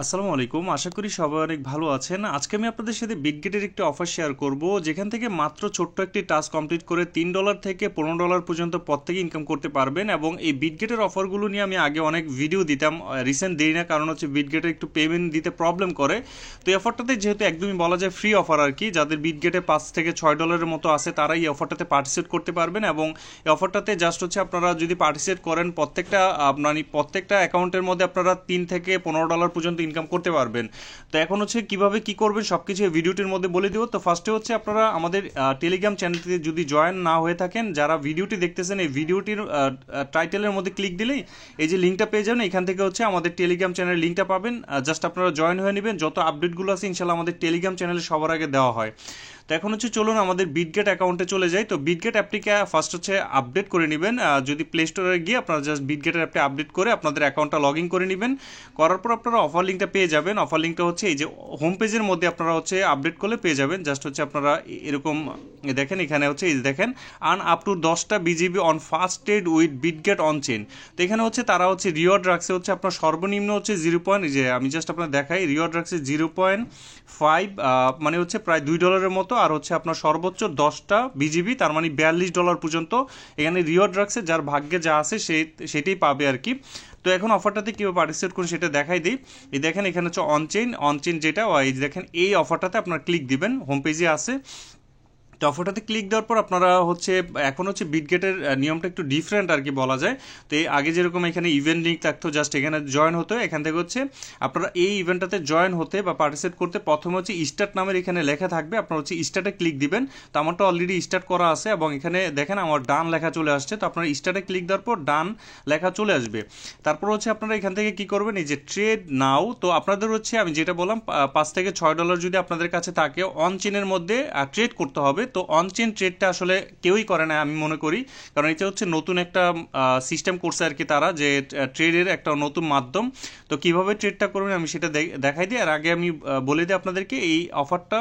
আসসালামু আলাইকুম। আশা করি সবাই অনেক ভালো আছেন। আজকে আমি আপনাদের সাথে বিটগেটের একটি অফার শেয়ার করব, যেখান থেকে মাত্র ছোট্ট একটি টাস্ক কমপ্লিট করে $3 থেকে $15 পর্যন্ত প্রত্যেকে ইনকাম করতে পারবেন। এবং এই বিটগেটের অফারগুলো নিয়ে আমি আগে অনেক ভিডিও দিতাম, রিসেন্ট দেই না, কারণ হচ্ছে বিটগেটের একটু পেমেন্ট দিতে প্রবলেম করে। তো এই অফারটাতে যেহেতু একদমই বলা যায় ফ্রি অফার আর কি, যাদের বিটগেটে $5 থেকে $6 মতো আছে তারা এই অফারটাতে পার্টিসিপেট করতে পারবেন। এবং এই অফারটাতে জাস্ট হচ্ছে আপনারা যদি পার্টিসিপেট করেন প্রত্যেকটা অ্যাকাউন্টের মধ্যে আপনারা $3 থেকে $15 পর্যন্ত ইনকাম করতে পারবেন। তো এখন হচ্ছে কিভাবে কি করবেন সবকিছু এই ভিডিওটির মধ্যে বলে দিব। তো ফার্স্টে হচ্ছে আপনারা আমাদের টেলিগ্রাম চ্যানেলটিতে যদি জয়েন না হয়ে থাকেন, যারা ভিডিওটি দেখতেছেন এই ভিডিওটির টাইটেলের মধ্যে ক্লিক দিলেই এই যে লিঙ্কটা পেয়ে যাবেন, এখান থেকে হচ্ছে আমাদের টেলিগ্রাম চ্যানেলের লিঙ্কটা পাবেন। জাস্ট আপনারা জয়েন হয়ে নেবেন, যত আপডেটগুলো আছে ইনশাল্লাহ আমাদের টেলিগ্রাম চ্যানেলে সবার আগে দেওয়া হয়। তো এখন হচ্ছে চলুন আমাদের বিটগেট অ্যাকাউন্টে চলে যাই। তো বিটগেট অ্যাপটিকে ফার্স্ট হচ্ছে আপডেট করে নেবেন। যদি প্লে স্টোরে গিয়ে আপনারা জাস্ট বিটগেটের অ্যাপটি আপডেট করে আপনাদের অ্যাকাউন্টটা লগ ইন করে নেবেন। করার পর আপনারা অফার লিঙ্কটা পেয়ে যাবেন। অফার লিঙ্কটা হচ্ছে এই যে হোম পেজের মধ্যে আপনারা হচ্ছে আপডেট করলে পেয়ে যাবেন। জাস্ট হচ্ছে আপনারা এরকম দেখেন, এখানে হচ্ছে এই যে দেখেন আর্ন আপ টু 10টা BGB on fast trade with Bitget on chain. তো এখানে হচ্ছে তারা হচ্ছে রিওয়ার্ড রাখছে হচ্ছে আপনার সর্বনিম্ন হচ্ছে 0. যে আমি জাস্ট আপনার দেখাই, রিওয়ার্ড রাখছে 0.5, মানে হচ্ছে প্রায় $2 মতো। আর হচ্ছে আপনার সর্বোচ্চ 10টা বিজিবি, তার মানে $42 পর্যন্ত এখানে রিওয়ার্ড রাখছে। যার ভাগ্যে যা আছে সেটাই পাবে আর কি। তো এখন অফারটাতে কীভাবে পার্টিসিপেট করুন সেটা দেখাই দিই। এই দেখেন এখানে হচ্ছে অনচেইন যেটা, এই দেখেন এই অফারটাতে আপনার ক্লিক দিবেন, হোম পেজে আছে। তো অফারটাতে ক্লিক দেওয়ার পর আপনারা হচ্ছে এখন হচ্ছে বিটগেটের নিয়মটা একটু ডিফারেন্ট আর কি বলা যায়। তো এই আগে যেরকম এখানে ইভেন্ট লিঙ্ক থাকতো, জাস্ট এখানে জয়েন হতে, এখান থেকে হচ্ছে আপনারা এই ইভেন্টটাতে জয়েন হতে বা পার্টিসিপেট করতে প্রথমে হচ্ছে স্টার্ট নামের এখানে লেখা থাকবে, আপনারা হচ্ছে স্টার্টে ক্লিক দিবেন। তো আমারটা অলরেডি স্টার্ট করা আছে এবং এখানে দেখেন আমার ডান লেখা চলে আসছে। তো আপনারা স্টার্টে ক্লিক দেওয়ার পর ডান লেখা চলে আসবে। তারপর হচ্ছে আপনারা এখান থেকে কি করবেন, এই যে ট্রেড নাও। তো আপনাদের হচ্ছে আমি যেটা বললাম $5 থেকে $6 যদি আপনাদের কাছে থাকে অন চেনের মধ্যে ট্রেড করতে হবে। তো অনচেন ট্রেডটা আসলে কেউই করে না আমি মনে করি, কারণ এটা হচ্ছে নতুন একটা সিস্টেম করছে আর কি তারা, যে ট্রেডের একটা নতুন মাধ্যম। তো কিভাবে ট্রেডটা করবেন আমি সেটা দেখাই দিই। আর আগে আমি বলে দিই আপনাদেরকে এই অফারটা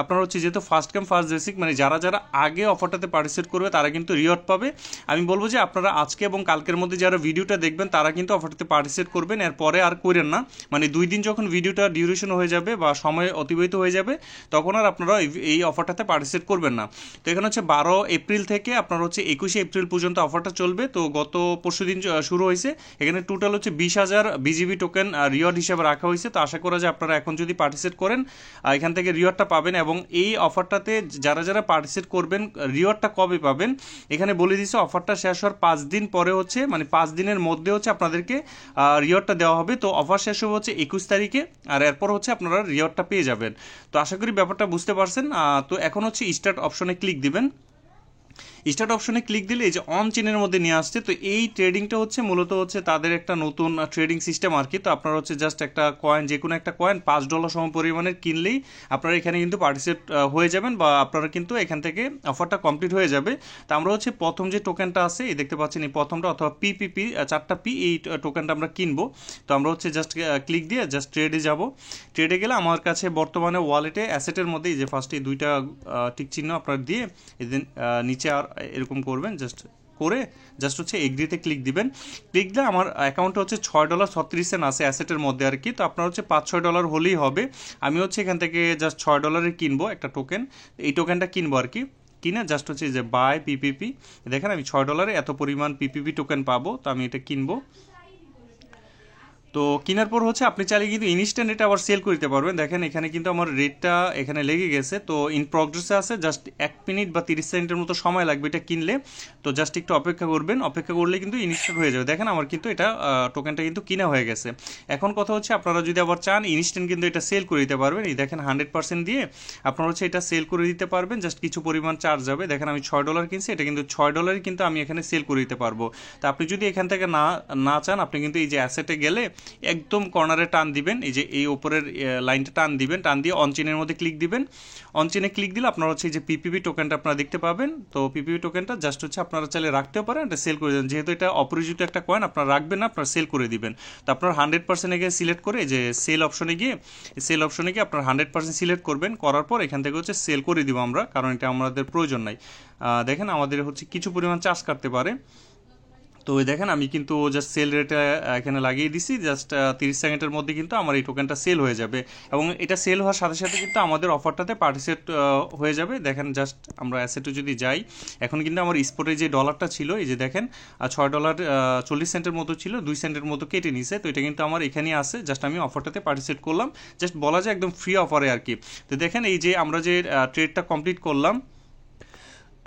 আপনারা হচ্ছে যেহেতু ফার্স্ট কাম ফার্স্ট বেসিক, মানে যারা যারা আগে অফারটাতে পার্টিসিপেট করবে তারা কিন্তু রিওয়ার্ড পাবে। আমি বলবো যে আপনারা আজকে এবং কালকের মধ্যে যারা ভিডিওটা দেখবেন তারা কিন্তু অফারটাতে পার্টিসিপেট করবেন, এরপরে আর করেন না। মানে 2 দিন যখন ভিডিওটা ডিউরেশন হয়ে যাবে বা সময় অতিবাহিত হয়ে যাবে তখন আর আপনারা এই অফারটাতে পার্টিসিপেট করবেন না। তো এখানে হচ্ছে 12 এপ্রিল থেকে আপনার হচ্ছে 21 এপ্রিল পর্যন্ত অফারটা চলবে। তো গত পরশু দিন শুরু হয়েছে। এখানে টোটাল হচ্ছে 20,000 বিজিবি টোকেন রিওয়ার্ড হিসেবে রাখা হয়েছে। তো আশা করা যায় আপনারা এখন যদি পার্টিসিপেট করেন এখান থেকে রিওয়ার্ডটা পাবেন। এবং এই অফারটাতে যারা যারা পার্টিসিপেট করবেন রিওয়ার্ডটা কবে পাবেন এখানে বলে দিচ্ছে, অফারটা শেষ হওয়ার 5 দিন পরে হচ্ছে, মানে 5 দিনের মধ্যে হচ্ছে আপনাদেরকে রিওয়ার্ডটা দেওয়া হবে। তো অফার শেষ হবে হচ্ছে 21 তারিখে, আর এরপর হচ্ছে আপনারা রিওয়ার্ডটা পেয়ে যাবেন। তো আশা করি ব্যাপারটা বুঝতে পারছেন। তো এখন হচ্ছে স্টার্ট অপশনে ক্লিক দিবেন। স্টার্ট অপশনে ক্লিক দিলে এই যে অন চেনের মধ্যে নিয়ে আসছে। তো এই ট্রেডিংটা হচ্ছে মূলত হচ্ছে তাদের একটা নতুন ট্রেডিং সিস্টেম আর কি। তো আপনারা হচ্ছে জাস্ট একটা কয়েন, যে কোনো একটা কয়েন $5 সম পরিমাণের কিনলেই আপনারা এখানে কিন্তু পার্টিসিপেট হয়ে যাবেন, বা আপনারা কিন্তু এখান থেকে অফারটা কমপ্লিট হয়ে যাবে। তো আমরা হচ্ছে প্রথম যে টোকেনটা আছে এই দেখতে পাচ্ছেন, এই প্রথমটা অথবা পিপিপি 4টা পি, এই টোকেনটা আমরা কিনবো। তো আমরা হচ্ছে জাস্ট ক্লিক দিয়ে জাস্ট ট্রেডে যাব। ট্রেডে গেলে আমার কাছে বর্তমানে ওয়ালেটে অ্যাসেটের মধ্যে এই যে ফার্স্টে 2টা টিক চিহ্ন আপনার দিয়ে এদিন নিচে আর এরকম করবেন, জাস্ট করে জাস্ট হচ্ছে এগ্রিতে ক্লিক দিবেন। ক্লিক দিলে আমার অ্যাকাউন্টে হচ্ছে $6.36 আছে অ্যাসেটের মধ্যে আর কি। তো আপনার হচ্ছে $5-6 হলেই হবে। আমি হচ্ছে এখান থেকে জাস্ট $6 কিনবো একটা টোকেন, এই টোকেনটা কিনবো আর কি। কিনে জাস্ট হচ্ছে যে বাই পিপিপি, দেখেন আমি $6 এত পরিমাণ পিপিপি টোকেন পাবো। তো আমি এটা কিনবো। তো কেনার পর হচ্ছে আপনি চাইলে কিন্তু ইনস্ট্যান্ট এটা আবার সেল করতে পারবেন। দেখেন এখানে কিন্তু আমার রেটটা এখানে লেগে গেছে, তো ইন প্রগ্রেসে আছে। জাস্ট 1 মিনিট বা 30 সেকেন্ডের মতো সময় লাগবে এটা কিনলে। তো জাস্ট একটু অপেক্ষা করবেন, অপেক্ষা করলে কিন্তু ইনস্ট্যান্ট হয়ে যাবে। দেখেন আমার কিন্তু এটা টোকেনটা কিন্তু কিনা হয়ে গেছে। এখন কথা হচ্ছে আপনারা যদি আবার চান ইনস্ট্যান্ট কিন্তু এটা সেল করে দিতে পারবেন। এই দেখেন 100% দিয়ে আপনারা হচ্ছে এটা সেল করে দিতে পারবেন। জাস্ট কিছু পরিমাণ চার্জ যাবে। দেখেন আমি $6 কিনছি, এটা কিন্তু $6 কিন্তু আমি এখানে সেল করে দিতে পারবো। তো আপনি যদি এখান থেকে না চান, আপনি কিন্তু এই যে অ্যাসেটে গেলে একদম কর্নারে টান দিবেন, এই যে এই উপরের লাইনটা টান দিবেন, টান দিয়ে অনচেনের মধ্যে ক্লিক দিবেন। অনচেনে ক্লিক দিলে আপনারা হচ্ছে যে পিপিপি টোকেনটা আপনারা দেখতে পাবেন। তো পিপিপি টোকেনটা জাস্ট হচ্ছে আপনারা চাইলে রাখতেও পারেন, এটা সেল করে দেবেন। যেহেতু এটা অপরিচিত একটা কয়েন আপনারা রাখবেন না, আপনারা সেল করে দিবেন। তো আপনার 100% গিয়ে সিলেক্ট করে যে সেল অপশনে গিয়ে আপনার 100% সিলেক্ট করবেন। করার পর এখান থেকে হচ্ছে সেল করে দিব আমরা, কারণ এটা আমাদের প্রয়োজন নাই। দেখেন আমাদের হচ্ছে কিছু পরিমাণ চার্জ কাটতে পারে। তো ওই দেখেন আমি কিন্তু জাস্ট সেল রেটে এখানে লাগিয়ে দিছি, জাস্ট 30 সেকেন্ডের মধ্যে কিন্তু আমার এই টোকেনটা সেল হয়ে যাবে এবং এটা সেল হওয়ার সাথে সাথে কিন্তু আমাদের অফারটাতে পার্টিসিপেট হয়ে যাবে। দেখেন জাস্ট আমরা অ্যাসেটে যদি যাই, এখন কিন্তু আমার স্পটে যে ডলারটা ছিল এই যে দেখেন $6.40 মতো ছিল, 2 সেন্টের মতো কেটে নিছে। তো এটা কিন্তু আমার এখানেই আছে, জাস্ট আমি অফারটাতে পার্টিসিপেট করলাম, জাস্ট বলা যায় একদম ফ্রি অফারে আর কি। তো দেখেন এই যে আমরা যে ট্রেডটা কমপ্লিট করলাম,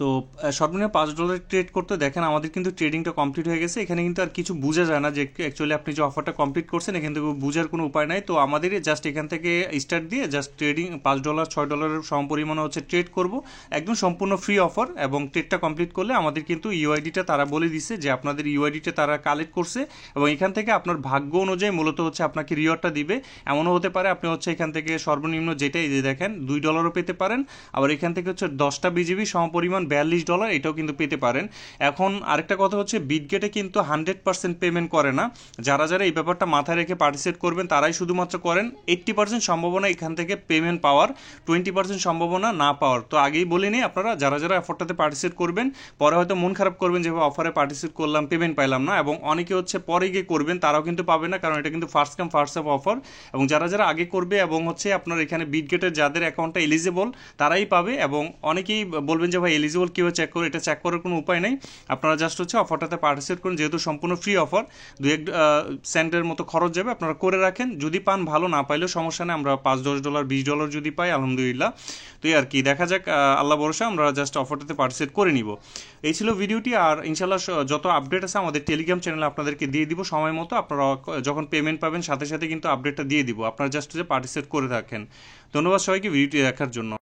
তো সর্বনিম্ন $5 ট্রেড করতে দেখেন আমাদের কিন্তু ট্রেডিংটা কমপ্লিট হয়ে গেছে। এখানে কিন্তু আর কিছু বোঝা যায় না যে অ্যাকচুয়ালি আপনি যে অফারটা কমপ্লিট করছেন, এখান থেকে বোঝার কোনো উপায় নাই। তো আমাদের জাস্ট এখান থেকে স্টার্ট দিয়ে জাস্ট ট্রেডিং $5 $6 সমপরিমাণে হচ্ছে ট্রেড করব, একদম সম্পূর্ণ ফ্রি অফার। এবং ট্রেডটা কমপ্লিট করলে আমাদের কিন্তু ইউআইডিটা তারা বলে দিছে যে আপনাদের ইউআইডিটা তারা কালেক্ট করছে এবং এখান থেকে আপনার ভাগ্য অনুযায়ী মূলত হচ্ছে আপনাকে রিওয়ার্ডটা দিবে। এমনও হতে পারে আপনি হচ্ছে এখান থেকে সর্বনিম্ন যেটাই যে দেখেন $2 পেতে পারেন, আবার এখান থেকে হচ্ছে 10টা বিজিবি সমপরিমাণ $42, এটাও কিন্তু পেতে পারেন। এখন আরেকটা কথা হচ্ছে বিটগেটে কিন্তু 100% পেমেন্ট করে না। যারা যারা এই ব্যাপারটা মাথায় রেখে পার্টিসিপেট করবেন তারাই শুধুমাত্র করেন। 80% সম্ভাবনা এখান থেকে পেমেন্ট পাওয়ার, 20% সম্ভাবনা না পাওয়ার। তো আগেই বলিনি, আপনারা যারা যারা অফারটাতে পার্টিসিপেট করবেন পরে হয়তো মন খারাপ করবেন যে অফারে পার্টিসিপেট করলাম পেমেন্ট পাইলাম না, এবং অনেকে হচ্ছে পরে গিয়ে করবেন তারাও কিন্তু পাবে না, কারণ এটা কিন্তু first come first serve offer. এবং যারা যারা আগে করবে এবং হচ্ছে আপনার এখানে বিটগেটের যাদের অ্যাকাউন্টটা এলিজিবল তারাই পাবে। এবং অনেকেই বলবেন যে ভাই এলিজিবল কীভাবে চেক করে, এটা চেক করার কোনো উপায় নেই। আপনারা জাস্ট হচ্ছে অফারটাতে পার্টিসিপেট করুন, যেহেতু সম্পূর্ণ ফ্রি অফার, 2-1 সেন্টের মতো খরচ যাবে, আপনারা করে রাখেন। যদি পান ভালো, না পাইলেও সমস্যা নেই, আমরা $5-10 $20 যদি পাই আলহামদুলিল্লাহ। তো এই আর কি, দেখা যাক, আল্লাহ ভরসা, আমরা জাস্ট অফারটাতে পার্টিসিপেট করে নিব। এই ছিল ভিডিওটি। আর ইনশাল্লাহ যত আপডেট আছে আমাদের টেলিগ্রাম চ্যানেলে আপনাদেরকে দিয়ে দিব সময় মতো। আপনারা যখন পেমেন্ট পাবেন সাথে সাথে কিন্তু আপডেটটা দিয়ে দিব, আপনারা জাস্ট যে পার্টিসিপেট করে থাকেন। ধন্যবাদ সবাইকে ভিডিওটি দেখার জন্য।